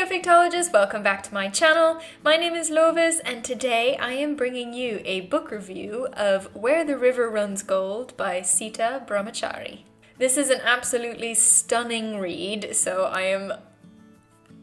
Ecofictologists, welcome back to my channel. My name is Lovis and today I am bringing you a book review of Where the River Runs Gold by Sita Brahmachari. This is an absolutely stunning read, so I am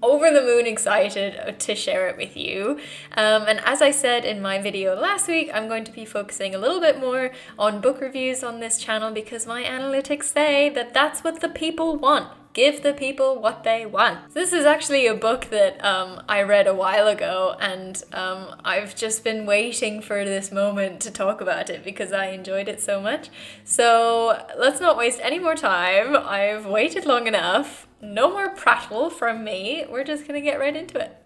over the moon excited to share it with you. And as I said in my video last week, I'm going to be focusing a little bit more on book reviews on this channel because my analytics say that that's what the people want. Give the people what they want. This is actually a book that I read a while ago, and I've just been waiting for this moment to talk about it because I enjoyed it so much. So let's not waste any more time. I've waited long enough. No more prattle from me. We're just gonna get right into it.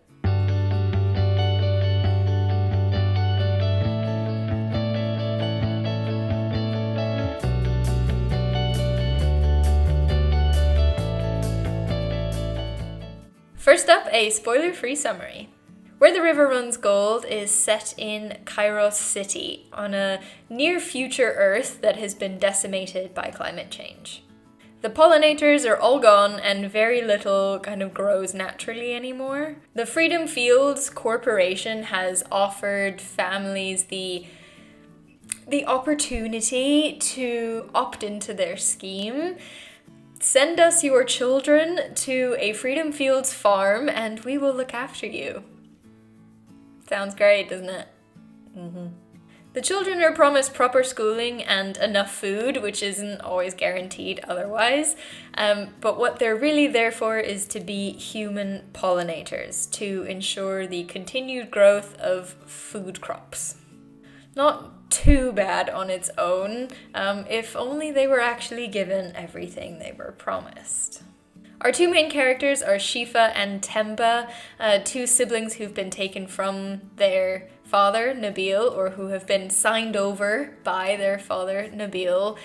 First up, a spoiler-free summary. Where the River Runs Gold is set in Kairos City, on a near-future Earth that has been decimated by climate change. The pollinators are all gone and very little kind of grows naturally anymore. The Freedom Fields Corporation has offered families the opportunity to opt into their scheme. Send us your children to a Freedom Fields farm and we will look after you. Sounds great, doesn't it? The children are promised proper schooling and enough food, which isn't always guaranteed otherwise. But what they're really there for is to be human pollinators, to ensure the continued growth of food crops. Not too bad on its own, if only they were actually given everything they were promised. Our two main characters are Shifa and Temba, two siblings who've been taken from their father, Nabil, or who have been signed over by their father, Nabil,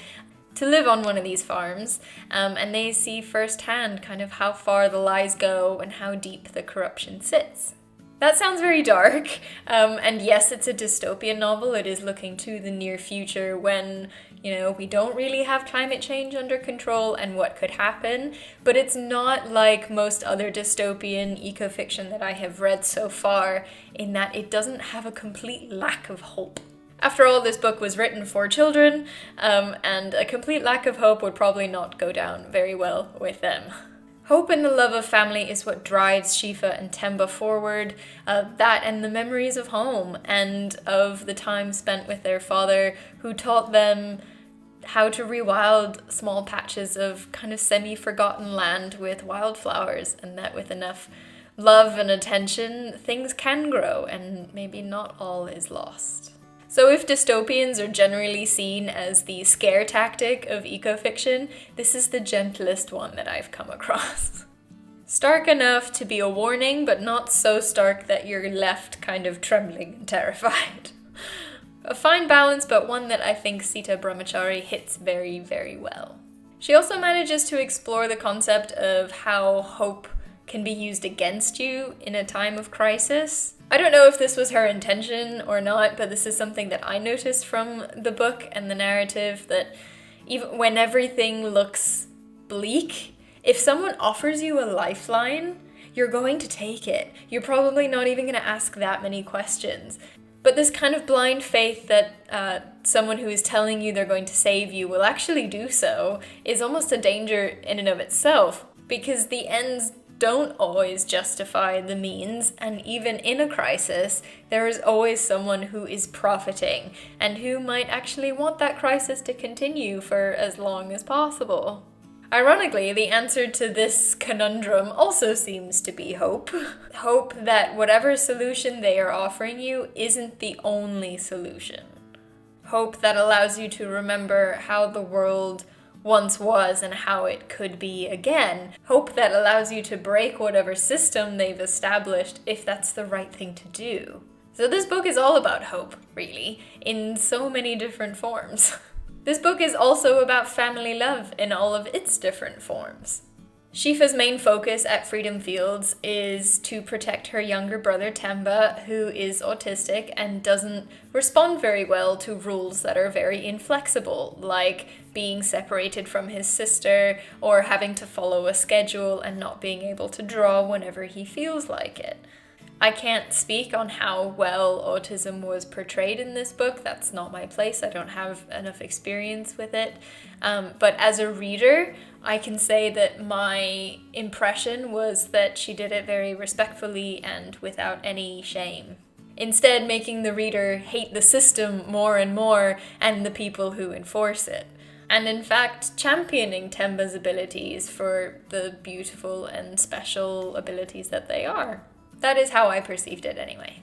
to live on one of these farms, and they see firsthand kind of how far the lies go and how deep the corruption sits. That sounds very dark, and yes, it's a dystopian novel. It is looking to the near future when, we don't really have climate change under control and what could happen, but it's not like most other dystopian eco-fiction that I have read so far in that it doesn't have a complete lack of hope. After all, this book was written for children, and a complete lack of hope would probably not go down very well with them. Hope and the love of family is what drives Shifa and Temba forward, that and the memories of home and of the time spent with their father who taught them how to rewild small patches of kind of semi-forgotten land with wildflowers, and that with enough love and attention, things can grow and maybe not all is lost. So if dystopians are generally seen as the scare tactic of eco-fiction, this is the gentlest one that I've come across. Stark enough to be a warning, but not so stark that you're left kind of trembling and terrified. A fine balance, but one that I think Sita Brahmachari hits very, very well. She also manages to explore the concept of how hope can be used against you in a time of crisis. I don't know if this was her intention or not, but this is something that I noticed from the book and the narrative, that even when everything looks bleak, if someone offers you a lifeline, you're going to take it. You're probably not even going to ask that many questions. But this kind of blind faith that someone who is telling you they're going to save you will actually do so is almost a danger in and of itself, because the ends don't always justify the means, and even in a crisis, there is always someone who is profiting and who might actually want that crisis to continue for as long as possible. Ironically, the answer to this conundrum also seems to be hope. Hope that whatever solution they are offering you isn't the only solution. Hope that allows you to remember how the world once was and how it could be again. Hope that allows you to break whatever system they've established if that's the right thing to do. So this book is all about hope, really, in so many different forms. This book is also about family love in all of its different forms. Shifa's main focus at Freedom Fields is to protect her younger brother Temba, who is autistic and doesn't respond very well to rules that are very inflexible, like being separated from his sister or having to follow a schedule and not being able to draw whenever he feels like it. I can't speak on how well autism was portrayed in this book. That's not my place. I don't have enough experience with it. But as a reader, I can say that my impression was that she did it very respectfully and without any shame. Instead, making the reader hate the system more and more and the people who enforce it. And in fact, championing Temba's abilities for the beautiful and special abilities that they are. That is how I perceived it anyway.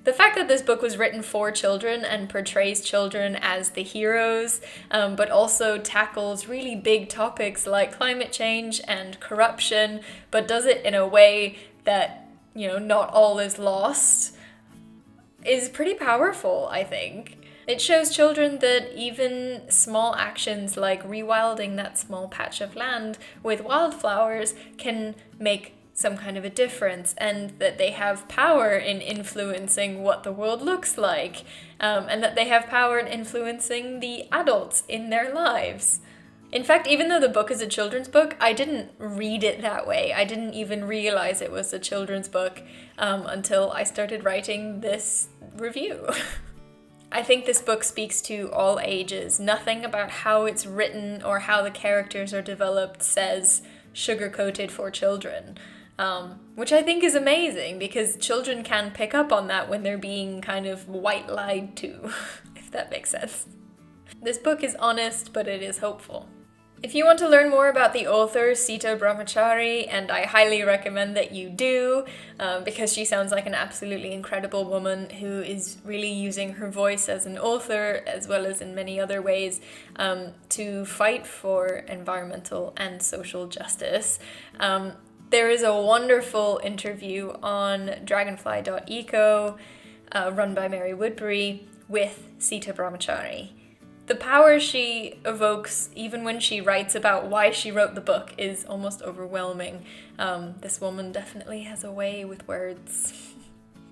The fact that this book was written for children and portrays children as the heroes, but also tackles really big topics like climate change and corruption, but does it in a way that, not all is lost, is pretty powerful, I think. It shows children that even small actions like rewilding that small patch of land with wildflowers can make some kind of a difference, and that they have power in influencing what the world looks like, and that they have power in influencing the adults in their lives. In fact, even though the book is a children's book, I didn't read it that way. I didn't even realize it was a children's book until I started writing this review. I think this book speaks to all ages. Nothing about how it's written or how the characters are developed says sugar-coated for children. Which I think is amazing, because children can pick up on that when they're being kind of white lied to, if that makes sense. This book is honest, but it is hopeful. If you want to learn more about the author, Sita Brahmachari, and I highly recommend that you do, because she sounds like an absolutely incredible woman who is really using her voice as an author, as well as in many other ways, to fight for environmental and social justice. There is a wonderful interview on dragonfly.eco, run by Mary Woodbury, with Sita Brahmachari. The power she evokes, even when she writes about why she wrote the book, is almost overwhelming. This woman definitely has a way with words.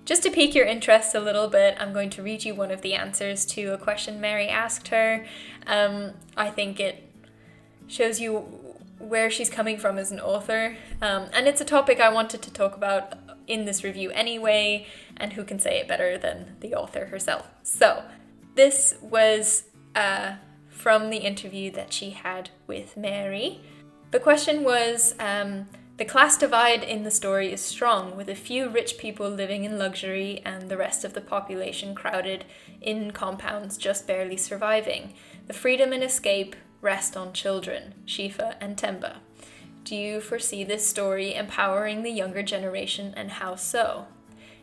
Just to pique your interest a little bit, I'm going to read you one of the answers to a question Mary asked her. I think it shows you where she's coming from as an author, and it's a topic I wanted to talk about in this review anyway, and who can say it better than the author herself. So, this was from the interview that she had with Mary. The question was, the class divide in the story is strong, with a few rich people living in luxury and the rest of the population crowded in compounds just barely surviving. The freedom and escape rest on children, Shifa and Temba. Do you foresee this story empowering the younger generation, and how so?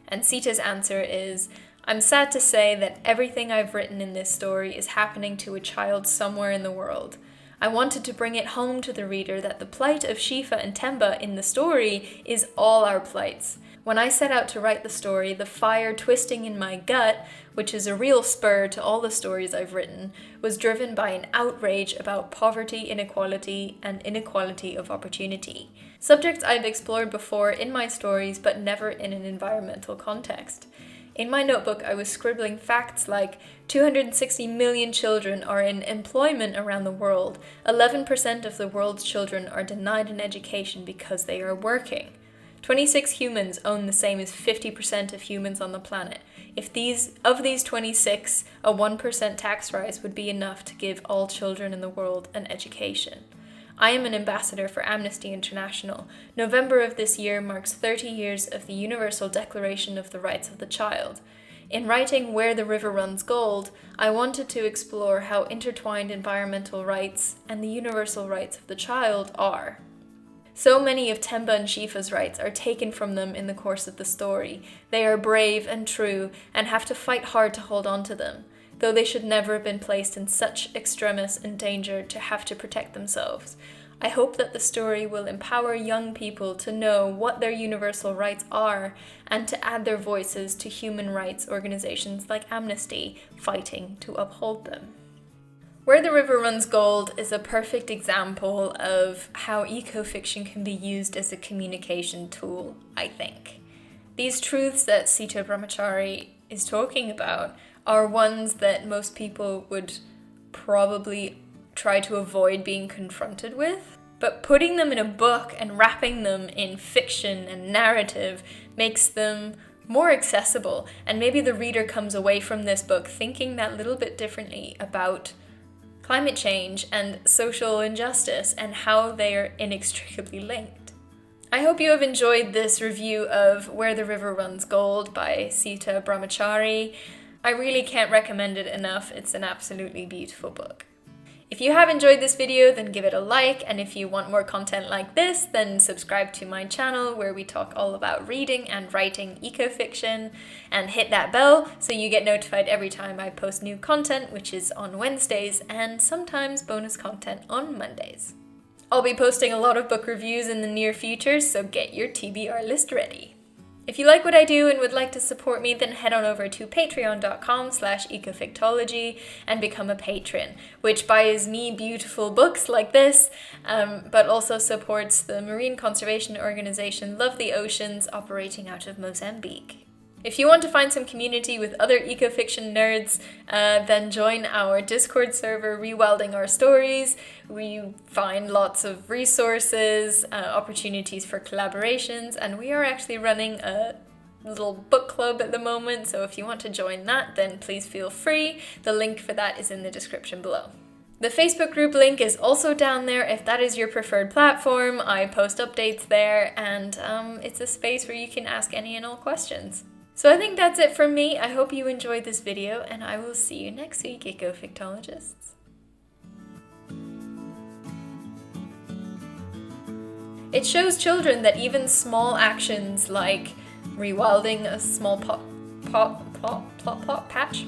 And Sita's answer is, I'm sad to say that everything I've written in this story is happening to a child somewhere in the world. I wanted to bring it home to the reader that the plight of Shifa and Temba in the story is all our plights. When I set out to write the story, the fire twisting in my gut, which is a real spur to all the stories I've written, was driven by an outrage about poverty, inequality, and inequality of opportunity. Subjects I've explored before in my stories, but never in an environmental context. In my notebook, I was scribbling facts like 260 million children are in employment around the world. 11% of the world's children are denied an education because they are working. 26 humans own the same as 50% of humans on the planet. If of these 26, a 1% tax rise would be enough to give all children in the world an education. I am an ambassador for Amnesty International. November of this year marks 30 years of the Universal Declaration of the Rights of the Child. In writing Where the River Runs Gold, I wanted to explore how intertwined environmental rights and the universal rights of the child are. So many of Temba and Shifa's rights are taken from them in the course of the story. They are brave and true and have to fight hard to hold on to them, though they should never have been placed in such extremis and danger to have to protect themselves. I hope that the story will empower young people to know what their universal rights are and to add their voices to human rights organizations like Amnesty fighting to uphold them. Where the River Runs Gold is a perfect example of how ecofiction can be used as a communication tool, I think. These truths that Sita Brahmachari is talking about are ones that most people would probably try to avoid being confronted with. But putting them in a book and wrapping them in fiction and narrative makes them more accessible, and maybe the reader comes away from this book thinking that little bit differently about climate change and social injustice and how they are inextricably linked. I hope you have enjoyed this review of Where the River Runs Gold by Sita Brahmachari. I really can't recommend it enough. It's an absolutely beautiful book. If you have enjoyed this video, then give it a like, and if you want more content like this, then subscribe to my channel where we talk all about reading and writing ecofiction, and hit that bell so you get notified every time I post new content, which is on Wednesdays, and sometimes bonus content on Mondays. I'll be posting a lot of book reviews in the near future, so get your TBR list ready. If you like what I do and would like to support me, then head on over to patreon.com/ecofictology and become a patron, which buys me beautiful books like this, but also supports the marine conservation organization Love the Oceans, operating out of Mozambique. If you want to find some community with other ecofiction nerds, then join our Discord server, Rewelding Our Stories. We find lots of resources, opportunities for collaborations, and we are actually running a little book club at the moment, so if you want to join that, then please feel free. The link for that is in the description below. The Facebook group link is also down there if that is your preferred platform. I post updates there, and it's a space where you can ask any and all questions. So I think that's it from me. I hope you enjoyed this video, and I will see you next week, Ecofictologists. It shows children that even small actions like rewilding a small plot patch